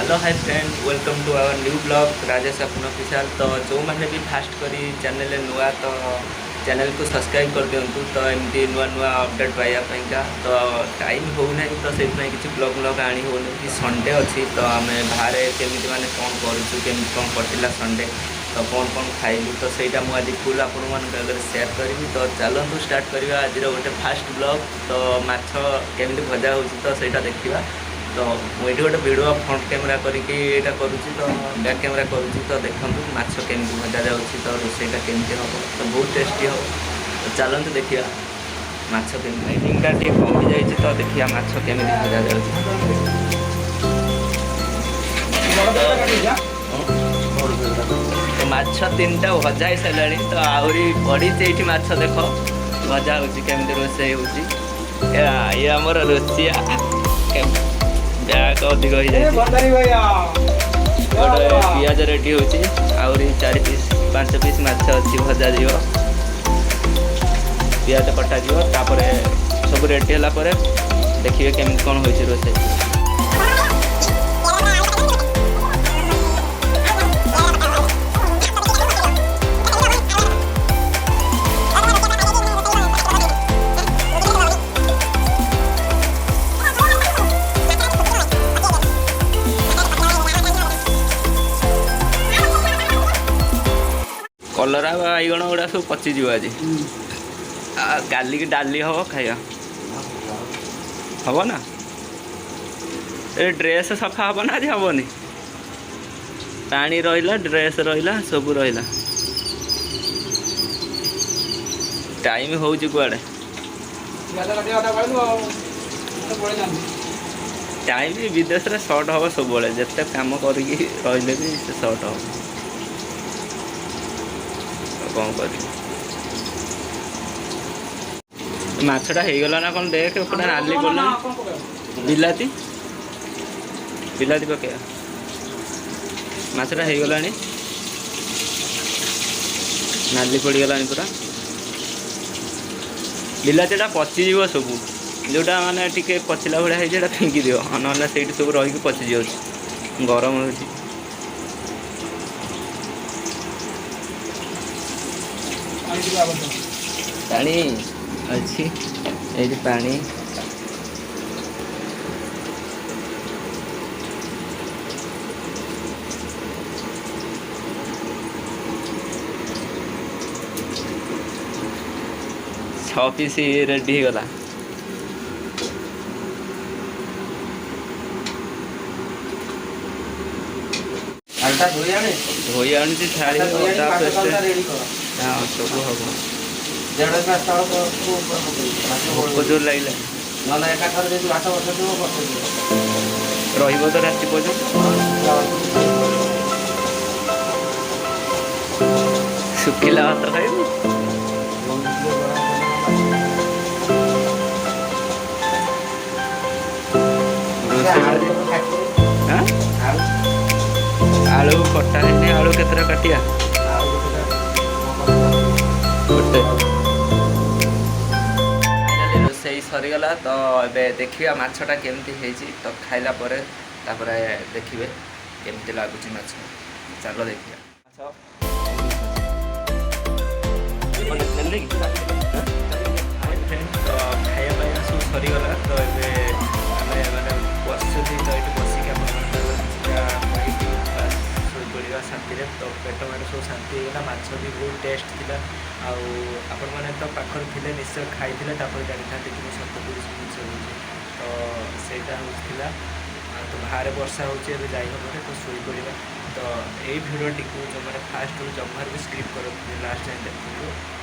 Hello hi friend welcome to our new blog Rajesh अपन official. तो जो मैंने भी फास्ट करी चैनल नुआ तो चैनल को सब्सक्राइब कर दिंतु। तो एमती नुआ नुआ अपडेट पाइबा तो टाइम होना तो से किसी ब्लॉग ब्लॉग आनी होनी कि संडे अच्छी तो आम बाहर केमी मैंने कौन करूँ कौन पड़ा संडे तो कौन खाइलु तो सहीटा मुझे फुल आपण मानक सेयार करी। तो चलतु स्टार्ट करवा आज गोटे फास्ट ब्लॉग। तो माछ केमी भजा हो तो सहीटा देखा। तो मुझे गोटे वीडियो फ्रंट कैमेरा करके करुँची तो बैक कैमेरा करुँची तो देखूँ माछ केमी भजा जा तो रोसईटा केमती हम तो बहुत टेस्टी हम। तो चलते देखिए माछ केमी लाइटिंगटा टे कमी जाइए तो देखिए माछ केमी भजा जा तो माछ तीन टा भजा ही सारे तो आहरी पड़ी माछ देख भजा होमती रोसई होमर रोसिया ब्याग अधिक हो जाए गोटे पिज रेडी हो 4 पीस 5 पीस माछ अच्छी भजा जी पिज कटा जापर सब रेडी है देखिए केमी कौन हो रोसई। कलरा बैगण गुड़ा सब पचिज आज गाली की डाली हम खाया हम ना ए ड्रेस सफा हम ना आज हेनी पानी रहा ड्रेस रहा सब रहा टाइम हो कड़े टाइम विदेश में सर्ट हम सब जिते कम कर रही भी सर्ट हम कौन कर माछटा होगला ना कौन देख पूरा नाली पड़ा बिलाती बिलाती पकड़ माछटा होगला नाली पड़गला पूरा बिलातीटा पचिज सब जोटा माने टिके पचिला भाया है फिंगी दिव ना से सब रही पचि जाऊँ गरम हो पानी अच्छी ये पानी छः पीस रेडी हो गला धोई आनी छाड़ी हाँ सब हम जोर लगे तो राति पर्यटन शुखिला भात खाइबू आलू कटा है आलू केतरा काटिया गोटे रोसई सरीगला। तो ये देखिए माछटा केमती है तो खाइला देखिए केमती लगुच माछ चलो देखिए तो खाया सब सरीगला। तो ये मैंने बसुदी तो ये बसिक पड़ा शांति तो पेट मेट सब शांति होगा माछ भी बहुत टेस्ट थी आपण मैंने तो पाखर थे निश्चय खाई जानी था कि सतुरी जिन तो सहीटा होता तो बाहर वर्षा होती जाइए तो शोई पड़ा। तो यही भिडियो टी जो मैंने फास्ट जमार भी स्क्रिप्ट कर लास्ट टाइम देखो